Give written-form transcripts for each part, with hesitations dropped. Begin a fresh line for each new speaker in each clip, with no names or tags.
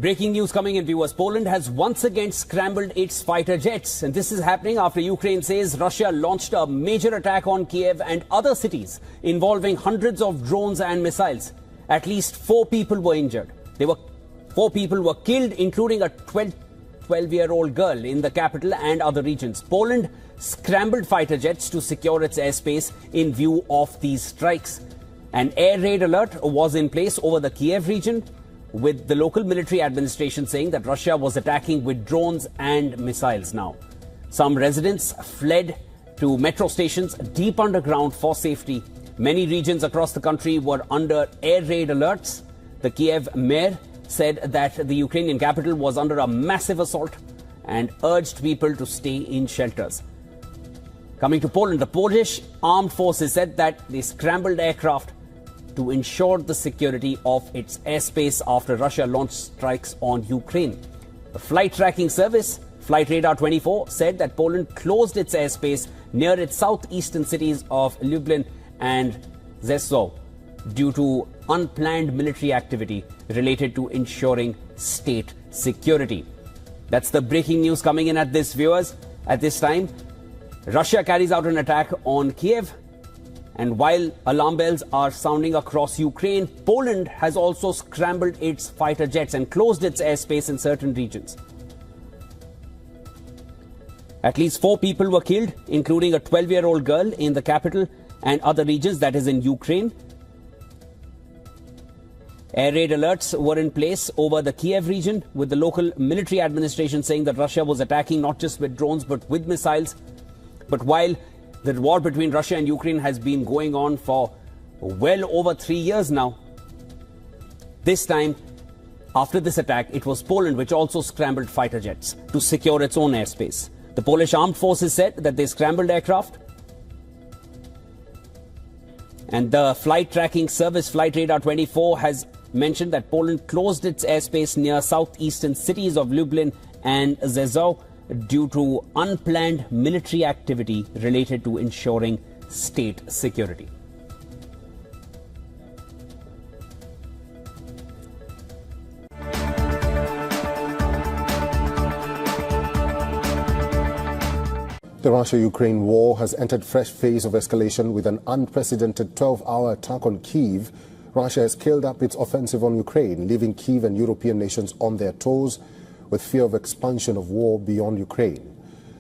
Breaking news coming in, viewers. Poland has once again scrambled its fighter jets. And this is happening after Ukraine says Russia launched a major attack on Kiev and other cities involving hundreds of drones and missiles. At least 4 people were injured. 4 people were killed, including a 12-year-old girl in the capital and other regions. Poland scrambled fighter jets to secure its airspace in view of these strikes. An air raid alert was in place over the Kiev region, with the local military administration saying that Russia was attacking with drones and missiles now. Some residents fled to metro stations deep underground for safety. Many regions across the country were under air raid alerts. The Kiev mayor said that the Ukrainian capital was under a massive assault and urged people to stay in shelters. Coming to Poland, the Polish armed forces said that they scrambled aircraft to ensure the security of its airspace after Russia launched strikes on Ukraine. The flight tracking service, Flight Radar 24, said that Poland closed its airspace near its southeastern cities of Lublin and Rzeszów due to unplanned military activity related to ensuring state security. That's the breaking news coming in at this, viewers. At this time, Russia carries out an attack on Kiev. And while alarm bells are sounding across Ukraine, Poland has also scrambled its fighter jets and closed its airspace in certain regions. At least 4 people were killed, including a 12-year-old girl in the capital and other regions, that is in Ukraine. Air raid alerts were in place over the Kiev region, with the local military administration saying that Russia was attacking not just with drones but with missiles. But while the war between Russia and Ukraine has been going on for well over 3 years now, this time, after this attack, it was Poland which also scrambled fighter jets to secure its own airspace. The Polish armed forces said that they scrambled aircraft, and the flight tracking service Flight Radar 24 has mentioned that Poland closed its airspace near southeastern cities of Lublin and Rzeszów due to unplanned military activity related to ensuring state security.
The Russia-Ukraine war has entered fresh phase of escalation with an unprecedented 12-hour attack on Kyiv. Russia has scaled up its offensive on Ukraine, leaving Kyiv and European nations on their toes, with fear of expansion of war beyond Ukraine.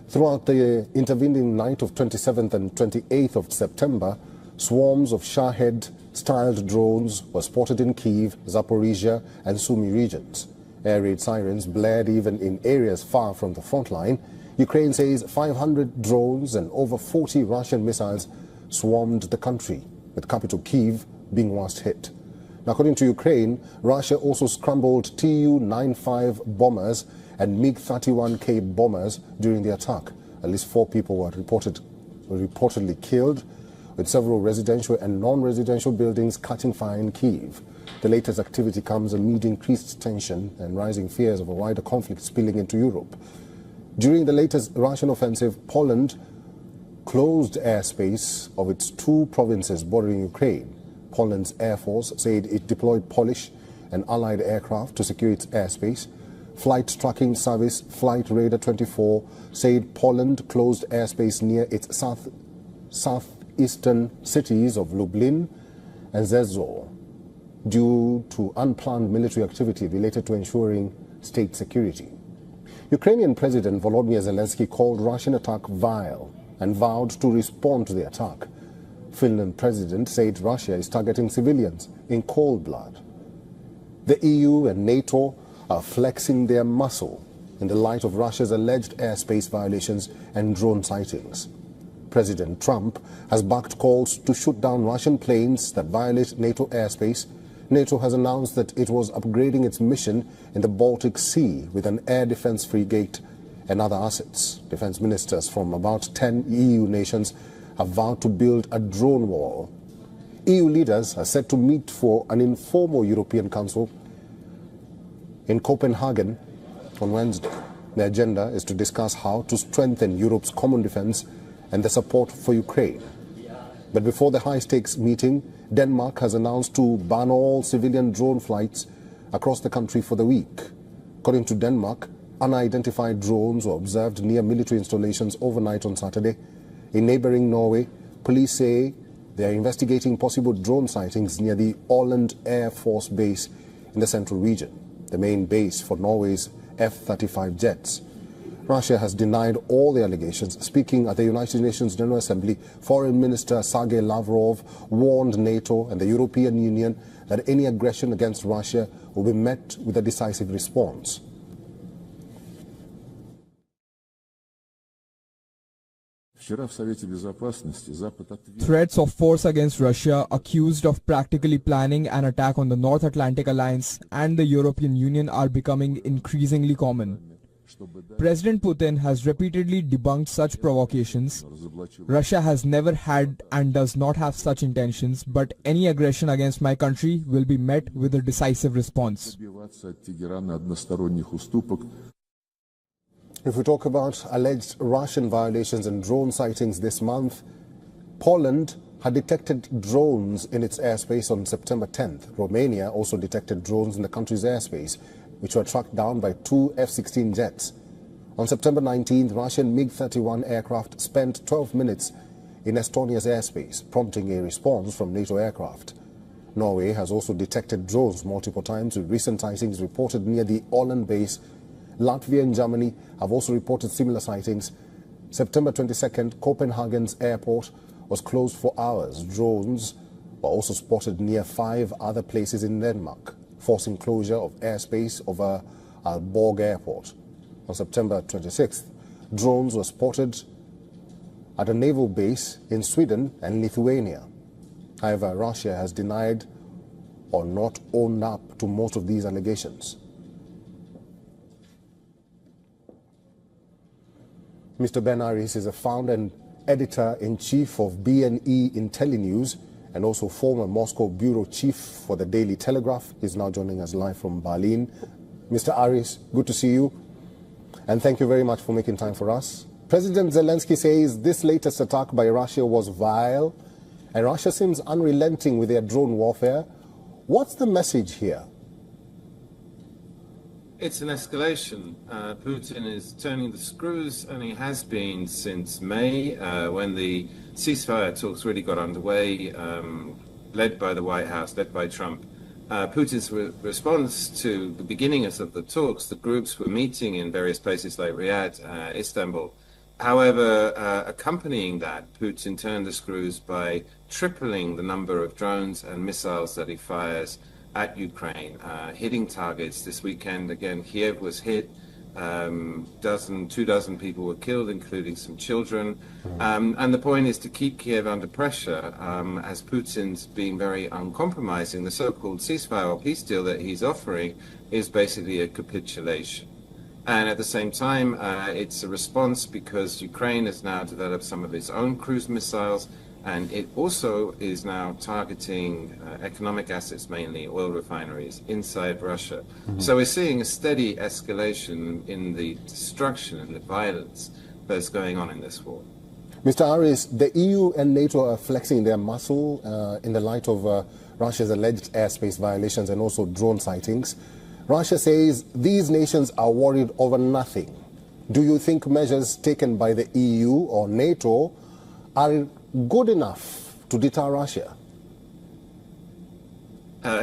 Throughout the intervening night of 27th and 28th of September, swarms of Shahed-styled drones were spotted in Kyiv, Zaporizhia and Sumy regions. Air raid sirens blared even in areas far from the front line. Ukraine says 500 drones and over 40 Russian missiles swarmed the country, with capital Kyiv being worst hit. Now, according to Ukraine, Russia also scrambled Tu-95 bombers and MiG-31K bombers during the attack. At least 4 people were reportedly killed, with several residential and non-residential buildings catching fire in Kyiv. The latest activity comes amid increased tension and rising fears of a wider conflict spilling into Europe. During the latest Russian offensive, Poland closed airspace of its 2 provinces bordering Ukraine. Poland's Air Force said it deployed Polish and Allied aircraft to secure its airspace. Flight tracking service Flight Radar 24 said Poland closed airspace near its southeastern cities of Lublin and Rzeszów due to unplanned military activity related to ensuring state security. Ukrainian President Volodymyr Zelensky called Russian attack vile and vowed to respond to the attack. Finland president said Russia is targeting civilians in cold blood. The EU and NATO are flexing their muscle in the light of Russia's alleged airspace violations and drone sightings. President Trump has backed calls to shoot down Russian planes that violate NATO airspace. NATO has announced that it was upgrading its mission in the Baltic Sea with an air defense frigate and other assets. Defense ministers from about 10 EU nations have vowed to build a drone wall. EU leaders are set to meet for an informal European Council in Copenhagen on Wednesday. The agenda is to discuss how to strengthen Europe's common defense and the support for Ukraine. But before the high-stakes meeting, Denmark has announced to ban all civilian drone flights across the country for the week. According to Denmark, unidentified drones were observed near military installations overnight on Saturday. In neighboring Norway, police say they are investigating possible drone sightings near the Åland Air Force Base in the central region, the main base for Norway's F-35 jets. Russia has denied all the allegations. Speaking at the United Nations General Assembly, Foreign Minister Sergei Lavrov warned NATO and the European Union that any aggression against Russia will be met with a decisive response.
Threats of force against Russia, accused of practically planning an attack on the North Atlantic Alliance and the European Union, are becoming increasingly common. President Putin has repeatedly debunked such provocations. Russia has never had and does not have such intentions, but any aggression against my country will be met with a decisive response.
If we talk about alleged Russian violations and drone sightings this month, Poland had detected drones in its airspace on September 10th. Romania also detected drones in the country's airspace, which were tracked down by 2 F-16 jets. On September 19th, Russian MiG-31 aircraft spent 12 minutes in Estonia's airspace, prompting a response from NATO aircraft. Norway has also detected drones multiple times, with recent sightings reported near the Åland base. Latvia and Germany have also reported similar sightings. September 22nd, Copenhagen's airport was closed for hours. Drones were also spotted near 5 other places in Denmark, forcing closure of airspace over Aalborg Airport. On September 26th, drones were spotted at a naval base in Sweden and Lithuania. However, Russia has denied or not owned up to most of these allegations. Mr. Ben Aris is a founder and editor-in-chief of BNE IntelliNews and also former Moscow bureau chief for the Daily Telegraph. He's now joining us live from Berlin. Mr. Aris, good to see you, and thank you very much for making time for us. President Zelensky says this latest attack by Russia was vile, and Russia seems unrelenting with their drone warfare. What's the message here?
It's an escalation. Putin is turning the screws, and he has been since May, when the ceasefire talks really got underway, led by the White House, led by Trump. Putin's response to the beginnings of the talks, the groups were meeting in various places like Riyadh, Istanbul. However, accompanying that, Putin turned the screws by tripling the number of drones and missiles that he fires at Ukraine, hitting targets. This weekend, again, Kiev was hit. 2 dozen people were killed, including some children. And the point is to keep Kiev under pressure, as Putin's being very uncompromising. The so-called ceasefire or peace deal that he's offering is basically a capitulation. And at the same time, it's a response because Ukraine has now developed some of its own cruise missiles, and it also is now targeting economic assets, mainly oil refineries, inside Russia. So we're seeing a steady escalation in the destruction and the violence that's going on in this war.
Mr. Aris, the EU and NATO are flexing their muscle in the light of Russia's alleged airspace violations and also drone sightings. Russia says these nations are worried over nothing. Do you think measures taken by the EU or NATO are good enough to deter Russia?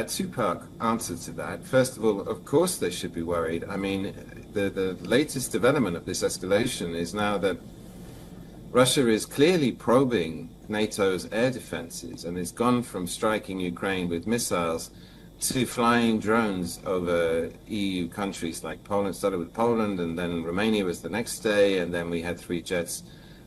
Two-part answer to that. First of all, of course they should be worried. I mean, the latest development of this escalation is now that Russia is clearly probing NATO's air defenses, and it's gone from striking Ukraine with missiles to flying drones over EU countries like Poland. Started with Poland, and then Romania was the next day, and then we had 3 jets,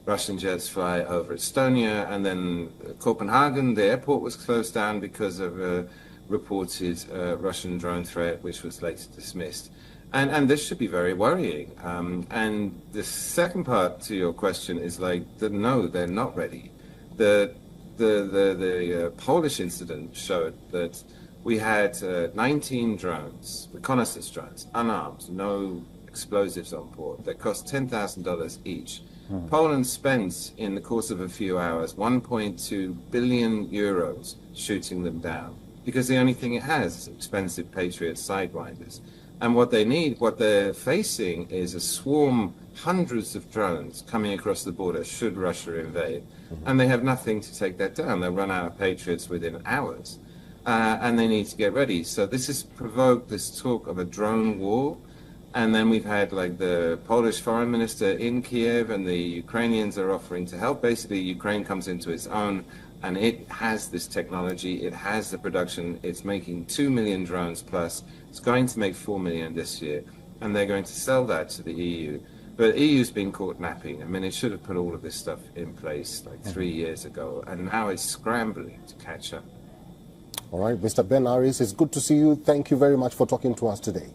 Russian jets, fly over Estonia, and then Copenhagen, the airport was closed down because of a reported Russian drone threat, which was later dismissed. And this should be very worrying. And the second part to your question is no, they're not ready. The Polish incident showed that we had 19 drones, reconnaissance drones, unarmed, no explosives on board, that cost $10,000 each. Poland spent, in the course of a few hours, 1.2 billion euros shooting them down, because the only thing it has is expensive Patriot Sidewinders. And what they need, what they're facing is a swarm, hundreds of drones coming across the border should Russia invade. And they have nothing to take that down. They'll run out of Patriots within hours. And they need to get ready. So this has provoked this talk of a drone war. And then we've had like the Polish foreign minister in Kiev, and the Ukrainians are offering to help. Basically, Ukraine comes into its own, and it has this technology, it has the production, it's making 2 million drones plus, it's going to make 4 million this year, and they're going to sell that to the EU. But EU's been caught napping. I mean, it should have put all of this stuff in place like 3 years ago, and now it's scrambling to catch up.
All right, Mr. Ben Aris, it's good to see you. Thank you very much for talking to us today.